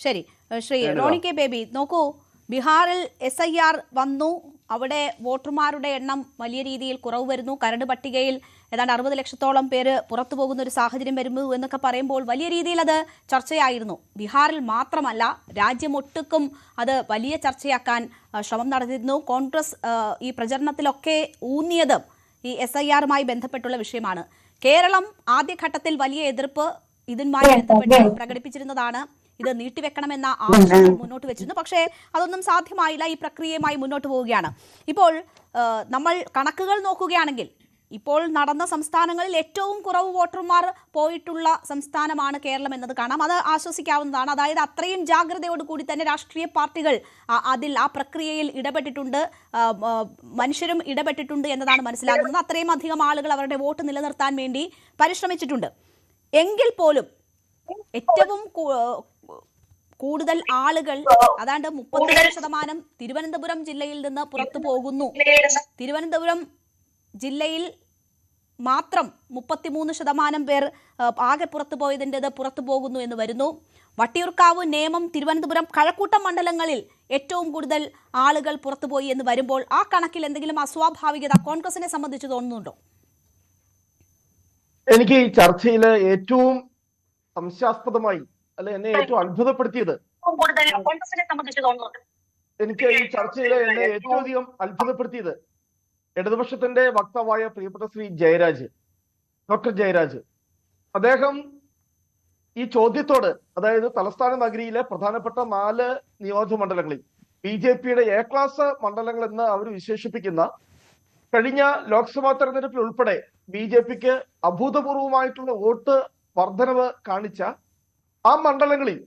ശരി, Shri Roni K baby നോക്കൂ, ബീഹാറിൽ SIR വന്നു, അവിടെ വോട്ടർമാരുടെ എണ്ണം വലിയ രീതിയിൽ കുറവ് വരുന്നു, കരട് പട്ടികയിൽ ഏതാണ്ട് 60 ലക്ഷത്തോളം പേര് പുറത്തു പോകുന്ന ഒരു സാഹചര്യം വരുന്നു എന്നൊക്കെ പറയുമ്പോൾ വലിയ രീതിയിൽ അത് ചർച്ചയായിരുന്നു. ബീഹാറിൽ മാത്രമല്ല, രാജ്യമൊട്ടുക്കും അത് വലിയ ചർച്ചയാക്കാൻ ശ്രമം നടത്തിയിരുന്നു. കോൺഗ്രസ് ഈ പ്രചരണത്തിലൊക്കെ ഊന്നിയതും ഈ SIRമായി ബന്ധപ്പെട്ടുള്ള വിഷയമാണ്. കേരളം ആദ്യഘട്ടത്തിൽ വലിയ എതിർപ്പ് ഇതുമായി ബന്ധപ്പെട്ട് പ്രകടിപ്പിച്ചിരുന്നതാണ്. ഇത് നീട്ടിവെക്കണമെന്ന ആവശ്യം മുന്നോട്ട് വെച്ചിരുന്നു. പക്ഷേ അതൊന്നും സാധ്യമായില്ല. ഈ പ്രക്രിയയുമായി മുന്നോട്ട് പോവുകയാണ്. ഇപ്പോൾ നമ്മൾ കണക്കുകൾ നോക്കുകയാണെങ്കിൽ ഇപ്പോൾ നടന്ന സംസ്ഥാനങ്ങളിൽ ഏറ്റവും കുറവ് വോട്ടർമാർ പോയിട്ടുള്ള സംസ്ഥാനമാണ് കേരളം എന്നത് കാണാം. അത് ആശ്വസിക്കാവുന്നതാണ്. അതായത് അത്രയും ജാഗ്രതയോടുകൂടി തന്നെ രാഷ്ട്രീയ പാർട്ടികൾ അതിൽ ആ പ്രക്രിയയിൽ ഇടപെട്ടിട്ടുണ്ട്, മനുഷ്യരും ഇടപെട്ടിട്ടുണ്ട് എന്നതാണ് മനസ്സിലാകുന്നത്. അത്രയും അധികം ആളുകൾ അവരുടെ വോട്ട് നിലനിർത്താൻ വേണ്ടി പരിശ്രമിച്ചിട്ടുണ്ട്. എങ്കിൽ പോലും ഏറ്റവും കൂടുതൽ ആളുകൾ അതാണ്ട് 37% തിരുവനന്തപുരം ജില്ലയിൽ നിന്ന് പുറത്തു പോകുന്നു. തിരുവനന്തപുരം ജില്ലയിൽ മാത്രം 33% പേർ ആകെ പുറത്തു പോയതിൻ്റെത് പുറത്തു പോകുന്നു എന്ന് വരുന്നു. വട്ടിയൂർക്കാവ്, നേമം, തിരുവനന്തപുരം, കഴക്കൂട്ടം മണ്ഡലങ്ങളിൽ ഏറ്റവും കൂടുതൽ ആളുകൾ പുറത്തുപോയി എന്ന് വരുമ്പോൾ ആ കണക്കിൽ എന്തെങ്കിലും അസ്വാഭാവികത കോൺഗ്രസിനെ സംബന്ധിച്ച് തോന്നുന്നുണ്ടോ? എനിക്ക് ഈ ചർച്ചയിൽ ഏറ്റവും സംശയാസ്പദമായി അല്ലെ എന്നെ ഏറ്റവും അത്ഭുതപ്പെടുത്തിയത്, എനിക്ക് ഈ ചർച്ചയിൽ എന്നെ ഏറ്റവും അധികം അത്ഭുതപ്പെടുത്തിയത് ഇടതുപക്ഷത്തിന്റെ വക്താവായ പ്രിയപ്പെട്ട ശ്രീ ജയരാജ്, ഡോക്ടർ ജയരാജ്, അദ്ദേഹം ഈ ചോദ്യത്തോട്, അതായത് തലസ്ഥാന നഗരിയിലെ പ്രധാനപ്പെട്ട 4 നിയോജകമണ്ഡലങ്ങളിൽ BJPയുടെ A ക്ലാസ് മണ്ഡലങ്ങൾ എന്ന് അവർ വിശേഷിപ്പിക്കുന്ന കഴിഞ്ഞ ലോക്സഭാ തെരഞ്ഞെടുപ്പിൽ ഉൾപ്പെടെ BJPക്ക് അഭൂതപൂർവമായിട്ടുള്ള വോട്ട് വർധനവ് കാണിച്ച ആ മണ്ഡലങ്ങളിൽ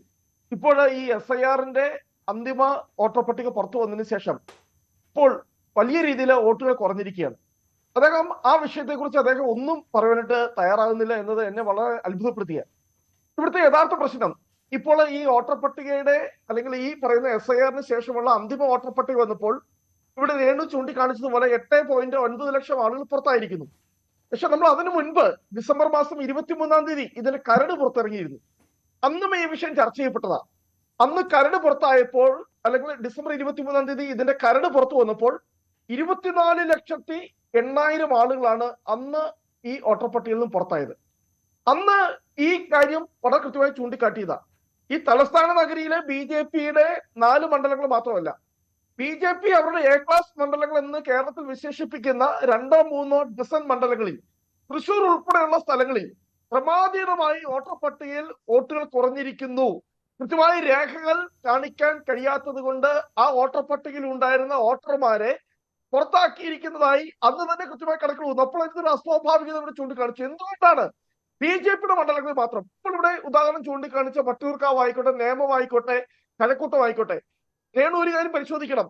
ഇപ്പോൾ ഈ SIRന്റെ അന്തിമ വോട്ടർ പട്ടിക പുറത്തു വന്നതിന് ശേഷം ഇപ്പോൾ വലിയ രീതിയിൽ വോട്ടുകൾ കുറഞ്ഞിരിക്കുകയാണ്. അദ്ദേഹം ആ വിഷയത്തെക്കുറിച്ച് അദ്ദേഹം ഒന്നും പറയാനായിട്ട് തയ്യാറാകുന്നില്ല എന്നത് എന്നെ വളരെ അത്ഭുതപ്പെടുത്തിയ. ഇവിടുത്തെ യഥാർത്ഥ പ്രശ്നം, ഇപ്പോൾ ഈ വോട്ടർ പട്ടികയുടെ അല്ലെങ്കിൽ ഈ പറയുന്ന SIRന് ശേഷമുള്ള അന്തിമ വോട്ടർ പട്ടിക വന്നപ്പോൾ ഇവിടെ രേണു ചൂണ്ടിക്കാണിച്ചതുപോലെ 8.9 ലക്ഷം ആളുകൾ പുറത്തായിരിക്കുന്നു. പക്ഷെ നമ്മൾ അതിനു മുൻപ് ഡിസംബർ മാസം 23-ാം തീയതി ഇതിന്റെ കരട് പുറത്തിറങ്ങിയിരുന്നു. അന്നും ഈ വിഷയം ചർച്ച ചെയ്യപ്പെട്ടതാ. അന്ന് കരട് പുറത്തായപ്പോൾ, അല്ലെങ്കിൽ ഡിസംബർ 23-ാം തീയതി ഇതിന്റെ കരട് പുറത്തു വന്നപ്പോൾ 24,80,000 ആളുകളാണ് അന്ന് ഈ വോട്ടർ പട്ടികയിൽ നിന്നും പുറത്തായത്. അന്ന് ഈ കാര്യം വളരെ കൃത്യമായി ചൂണ്ടിക്കാട്ടിയതാ. ഈ തലസ്ഥാന നഗരിയിലെ BJPയുടെ 4 മണ്ഡലങ്ങൾ മാത്രമല്ല, BJP അവരുടെ A ക്ലാസ് മണ്ഡലങ്ങൾ എന്ന് കേരളത്തിൽ വിശേഷിപ്പിക്കുന്ന 2-3 ഡസൻ മണ്ഡലങ്ങളിൽ, തൃശൂർ ഉൾപ്പെടെയുള്ള സ്ഥലങ്ങളിൽ ക്രമാതീതമായി വോട്ടർ പട്ടികയിൽ വോട്ടുകൾ കുറഞ്ഞിരിക്കുന്നു. കൃത്യമായി രേഖകൾ കാണിക്കാൻ കഴിയാത്തത് കൊണ്ട് ആ വോട്ടർ പട്ടികയിൽ ഉണ്ടായിരുന്ന വോട്ടർമാരെ പുറത്താക്കിയിരിക്കുന്നതായി അന്ന് തന്നെ കൃത്യമായി കണക്കുകൾ വന്നു. അപ്പോൾ എന്തൊരു അസ്വാഭാവികത ഇവിടെ ചൂണ്ടിക്കാണിച്ചു. എന്തുകൊണ്ടാണ് BJPയുടെ മണ്ഡലങ്ങളിൽ മാത്രം? ഇപ്പോൾ ഇവിടെ ഉദാഹരണം ചൂണ്ടിക്കാണിച്ച വട്ടിയൂർക്കാവ് ആയിക്കോട്ടെ, നേമം ആയിക്കോട്ടെ, കഴക്കൂട്ടം ആയിക്കോട്ടെ, രേണു ഒരു കാര്യം പരിശോധിക്കണം.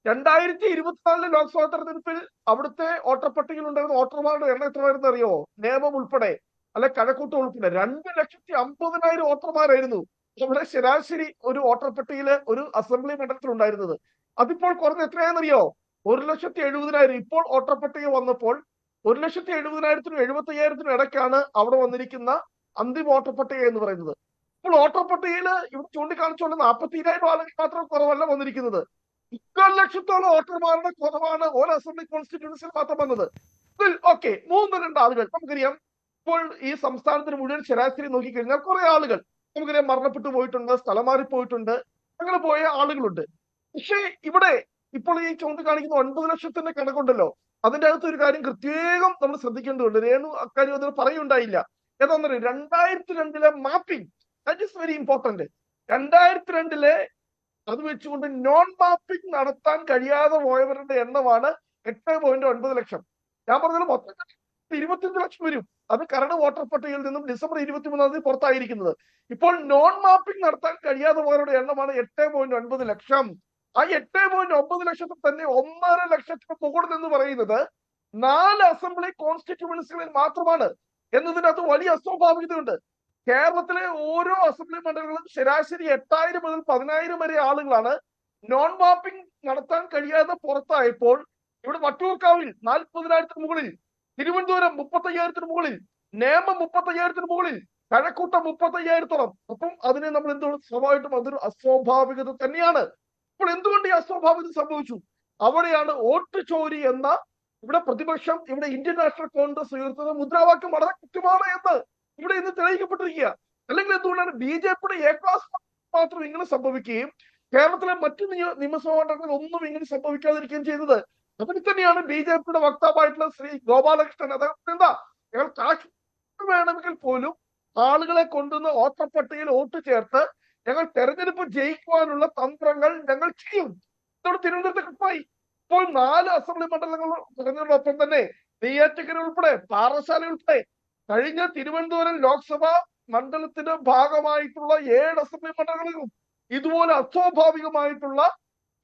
2024 ലോക്സഭാ തെരഞ്ഞെടുപ്പിൽ അവിടുത്തെ വോട്ടർ പട്ടികയിൽ ഉണ്ടായിരുന്ന വോട്ടർമാരുടെ എണ്ണം എത്രയായിരുന്നു അറിയോ? നേമം ഉൾപ്പെടെ അല്ലെ കഴക്കൂട്ടം ഉൾപ്പെടെ 2,50,000 വോട്ടർമാരായിരുന്നു നമ്മുടെ ശരാശരി ഒരു വോട്ടർ പട്ടികയില് ഒരു അസംബ്ലി മണ്ഡലത്തിൽ ഉണ്ടായിരുന്നത്. അതിപ്പോൾ കുറഞ്ഞ എത്രയാണെന്നറിയോ? 1,70,000. ഇപ്പോൾ വോട്ടർ പട്ടിക വന്നപ്പോൾ 1,70,000-നും 75,000-നും ഇടയ്ക്കാണ് അവിടെ വന്നിരിക്കുന്ന അന്തിമ വോട്ടർ പട്ടിക എന്ന് പറയുന്നത്. ഇപ്പോൾ വോട്ടർ പട്ടികയിൽ ഇവിടെ ചൂണ്ടിക്കാണിച്ചുകൊണ്ട് 42,000 ആളുകൾ മാത്രം കുറവല്ല വന്നിരിക്കുന്നത്. 2,00,000-ഓളം വോട്ടർമാരുടെ കുറവാണ് ഓരോ അസംബ്ലി കോൺസ്റ്റിറ്റ്യൂൻസിൽ മാത്രം വന്നത്. ഓക്കെ, 3-2 ആളുകൾ നമുക്കറിയാം. ഇപ്പോൾ ഈ സംസ്ഥാനത്തിന് മുഴുവൻ ശരാശരി നോക്കിക്കഴിഞ്ഞാൽ കുറെ ആളുകൾ നമുക്കറിയാം മരണപ്പെട്ടു പോയിട്ടുണ്ട്, സ്ഥലം മാറിപ്പോയിട്ടുണ്ട്, അങ്ങനെ പോയ ആളുകളുണ്ട്. പക്ഷേ ഇവിടെ ഇപ്പോൾ ഈ ചൂണ്ടിക്കാണിക്കുന്ന 9 ലക്ഷത്തിന്റെ കണക്കുണ്ടല്ലോ, അതിന്റെ അകത്ത് ഒരു കാര്യം പ്രത്യേകം നമ്മൾ ശ്രദ്ധിക്കേണ്ടതുണ്ട്. രേണു അക്കാര്യം അതിൽ പറയുണ്ടായില്ല. ഏതാണെന്ന് 2002-ലെ mapping, that is very important. 2002-ലെ അത് വെച്ചുകൊണ്ട് നോൺ മാപ്പിംഗ് നടത്താൻ കഴിയാതെ പോയവരുടെ എണ്ണമാണ് 8.9 ലക്ഷം. ഞാൻ പറഞ്ഞത് മൊത്തത്തിൽ 25 ലക്ഷം വരും. അത് കരട് വോട്ടർ പട്ടികയിൽ നിന്നും ഡിസംബർ 23-ാം തീയതി പുറത്തായിരിക്കുന്നത്. ഇപ്പോൾ നോൺ മാപ്പിംഗ് നടത്താൻ കഴിയാതെ പോയവരുടെ എണ്ണമാണ് 8.9 ലക്ഷം. ആ 8.9 ലക്ഷത്തിൽ തന്നെ 1.5 ലക്ഷത്തിന് മുകളിൽ എന്ന് പറയുന്നത് 4 അസംബ്ലി കോൺസ്റ്റിറ്റ്യൂവൻസികളിൽ മാത്രമാണ് എന്നതിനകത്ത് വലിയ അസ്വാഭാവികതയുണ്ട്. കേരളത്തിലെ ഓരോ അസംബ്ലി മണ്ഡലങ്ങളും ശരാശരി 8,000 മുതൽ 10,000 വരെ ആളുകളാണ് നോൺ മാപ്പിംഗ് നടത്താൻ കഴിയാതെ പുറത്തായപ്പോൾ ഇവിടെ വട്ടിയൂർക്കാവിൽ 40,000-ന് മുകളിൽ, തിരുവനന്തപുരം 35,000-ന് മുകളിൽ, നേമം 35,000-ന് മുകളിൽ, കഴക്കൂട്ടം 35,000-ഓളം. അപ്പം അതിനെ നമ്മൾ എന്തുകൊണ്ട് സ്വാഭാവികമായിട്ടും അതൊരു അസ്വാഭാവികത തന്നെയാണ്. അപ്പോൾ എന്തുകൊണ്ട് ഈ അസ്വാഭാവികത സംഭവിച്ചു? അവിടെയാണ് വോട്ട് ചോരി എന്ന ഇവിടെ പ്രതിപക്ഷം, ഇവിടെ ഇന്ത്യൻ നാഷണൽ കോൺഗ്രസ് ഉയർത്തുന്ന മുദ്രാവാക്യം വളരെ കൃത്യമാണ് എന്ന് ഇവിടെ ഇന്ന് തെളിയിക്കപ്പെട്ടിരിക്കുക. അല്ലെങ്കിൽ എന്തുകൊണ്ടാണ് BJPയുടെ എ ക്ലാസ് മാത്രം ഇങ്ങനെ സംഭവിക്കുകയും കേരളത്തിലെ മറ്റു നിയമസഭാ മണ്ഡലങ്ങളിൽ ഒന്നും ഇങ്ങനെ സംഭവിക്കാതിരിക്കുകയും ചെയ്തത്? അതിൽ തന്നെയാണ് BJPയുടെ വക്താവായിട്ടുള്ള ശ്രീ ഗോപാലകൃഷ്ണൻ അദ്ദേഹം എന്താ ഞങ്ങൾ കാശ്മീർ വേണമെങ്കിൽ പോലും ആളുകളെ കൊണ്ടുവന്ന് വോട്ടർപട്ടികയിൽ വോട്ട് ചേർത്ത് ഞങ്ങൾ തെരഞ്ഞെടുപ്പ് ജയിക്കുവാനുള്ള തന്ത്രങ്ങൾ ഞങ്ങൾ ചെയ്യും. ഇതോടെ തിരുവനന്തപുരത്ത് കൃത്യമായി. ഇപ്പോൾ 4 അസംബ്ലി മണ്ഡലങ്ങൾ തെരഞ്ഞെടുപ്പൊപ്പം തന്നെ നെയ്യാറ്റിൻകര ഉൾപ്പെടെ പാറശാല ഉൾപ്പെടെ കഴിഞ്ഞ തിരുവനന്തപുരം ലോക്സഭാ മണ്ഡലത്തിന്റെ ഭാഗമായിട്ടുള്ള 7 അസംബ്ലി മണ്ഡലങ്ങളിലും ഇതുപോലെ അസ്വാഭാവികമായിട്ടുള്ള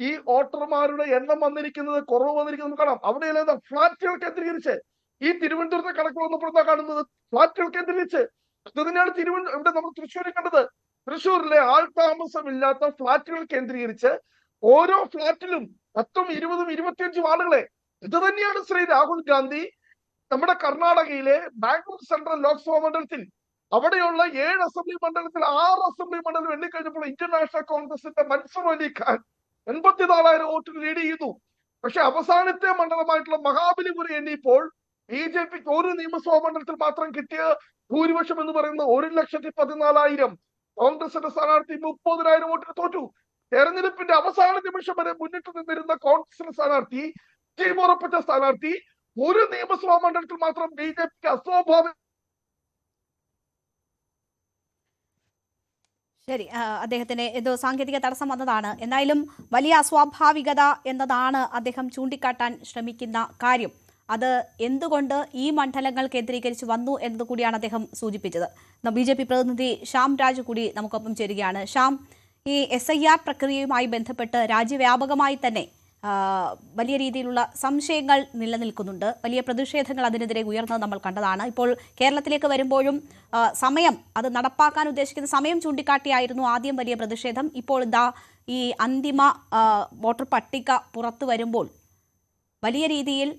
ഈ വോട്ടർമാരുടെ എണ്ണം വന്നിരിക്കുന്നത്, കുറവ് വന്നിരിക്കുന്നത് കാണാം. അവിടെയെല്ലാം ഫ്ളാറ്റുകൾ കേന്ദ്രീകരിച്ച് ഈ തിരുവനന്തപുരത്തെ കണക്ക് വന്നപ്പോൾ എന്താ കാണുന്നത്? ഫ്ളാറ്റുകൾ കേന്ദ്രീകരിച്ച്. അത് തന്നെയാണ് ഇവിടെ നമ്മൾ തൃശ്ശൂരിൽ കണ്ടത്. തൃശ്ശൂരിലെ ആൾതാമസമില്ലാത്ത ഫ്ളാറ്റുകൾ കേന്ദ്രീകരിച്ച് ഓരോ ഫ്ളാറ്റിലും 10, 20, 25 ആളുകളെ. ഇത് തന്നെയാണ് ശ്രീ രാഹുൽ ഗാന്ധി നമ്മുടെ കർണാടകയിലെ ബാംഗ്ലൂർ സെൻട്രൽ ലോക്സഭാ മണ്ഡലത്തിൽ അവിടെയുള്ള 7 അസംബ്ലി മണ്ഡലത്തിൽ 6 അസംബ്ലി മണ്ഡലം എണ്ണിക്കഴിഞ്ഞപ്പോൾ ഇന്ത്യൻ നാഷണൽ കോൺഗ്രസിന്റെ മൻസൂർ അലി ഖാൻ 84,000 വോട്ടിന് ലീഡ് ചെയ്യുന്നു. പക്ഷെ അവസാനത്തെ മണ്ഡലമായിട്ടുള്ള മഹാബലിപുരം എണ്ണിയപ്പോൾ BJPക്ക് ഒരു നിയമസഭാ മണ്ഡലത്തിൽ മാത്രം കിട്ടിയ ഭൂരിപക്ഷം എന്ന് പറയുന്നത് 1,14,000. കോൺഗ്രസിന്റെ സ്ഥാനാർത്ഥി 30,000 വോട്ടിന് തോറ്റു. തെരഞ്ഞെടുപ്പിന്റെ അവസാന നിമിഷം വരെ മുന്നിട്ട് നിന്നിരുന്ന കോൺഗ്രസിന്റെ സ്ഥാനാർത്ഥി, ഉറപ്പിച്ച സ്ഥാനാർത്ഥി, ഒരു നിയമസഭാ മണ്ഡലത്തിൽ മാത്രം BJPക്ക് അസ്വാഭാവിക. ശരി, അദ്ദേഹത്തിന് ഏതോ സാങ്കേതിക തടസ്സം വന്നതാണ്. എന്തായാലും വലിയ അസ്വാഭാവികത എന്നതാണ് അദ്ദേഹം ചൂണ്ടിക്കാട്ടാൻ ശ്രമിക്കുന്ന കാര്യം. അത് എന്തുകൊണ്ട് ഈ മണ്ഡലങ്ങൾ കേന്ദ്രീകരിച്ച് വന്നു എന്നത് കൂടിയാണ് അദ്ദേഹം സൂചിപ്പിച്ചത്. BJP പ്രതിനിധി ശ്യാം രാജ് കൂടി നമുക്കൊപ്പം ചേരുകയാണ്. ശ്യാം, ഈ SIR പ്രക്രിയയുമായി ബന്ധപ്പെട്ട് രാജ്യവ്യാപകമായി തന്നെ വലിയ രീതിയിലുള്ള സംശയങ്ങൾ നിലനിൽക്കുന്നുണ്ട്. വലിയ പ്രതിഷേധങ്ങൾ അതിനെതിരെ ഉയർന്നത് നമ്മൾ കണ്ടതാണ്. ഇപ്പോൾ കേരളത്തിലേക്ക് വരുമ്പോഴും സമയം, അത് നടപ്പാക്കാൻ ഉദ്ദേശിക്കുന്ന സമയം ചൂണ്ടിക്കാട്ടിയായിരുന്നു ആദ്യം വലിയ പ്രതിഷേധം. ഇപ്പോൾ ഇതാ ഈ അന്തിമ വോട്ടർ പട്ടിക പുറത്തു വരുമ്പോൾ വലിയ രീതിയിൽ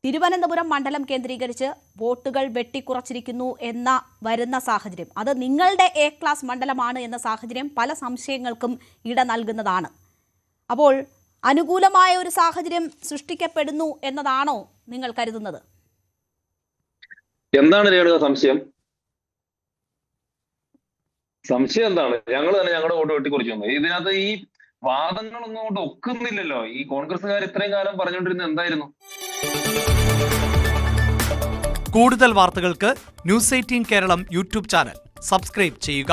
തിരുവനന്തപുരം മണ്ഡലം കേന്ദ്രീകരിച്ച് വോട്ടുകൾ വെട്ടിക്കുറച്ചിരിക്കുന്നു എന്ന വരുന്ന സാഹചര്യം, അത് നിങ്ങളുടെ എ ക്ലാസ് മണ്ഡലമാണ് എന്ന സാഹചര്യം പല സംശയങ്ങൾക്കും ഇട നൽകുന്നതാണ്. അപ്പോൾ അനുകൂലമായ ഒരു സാഹചര്യം സൃഷ്ടിക്കപ്പെടുന്നു എന്നതാണോ നിങ്ങൾ കരുതുന്നത്? എന്താണ് രേണുക സംശയം? സംശയം എന്താണ്? ഞങ്ങൾ തന്നെ ഞങ്ങളുടെ വോട്ട് വെട്ടിക്കുറിച്ചു വന്നു. ഇതിനകത്ത് ഈ വാദങ്ങളൊന്നും കൊണ്ട് ഒക്കുന്നില്ലല്ലോ. ഈ കോൺഗ്രസ്സുകാർ ഇത്രയും കാലം പറഞ്ഞുകൊണ്ടിരുന്നത് എന്തായിരുന്നു? കൂടുതൽ വാർത്തകൾക്ക് News 18 Keralam YouTube channel subscribe ചെയ്യുക.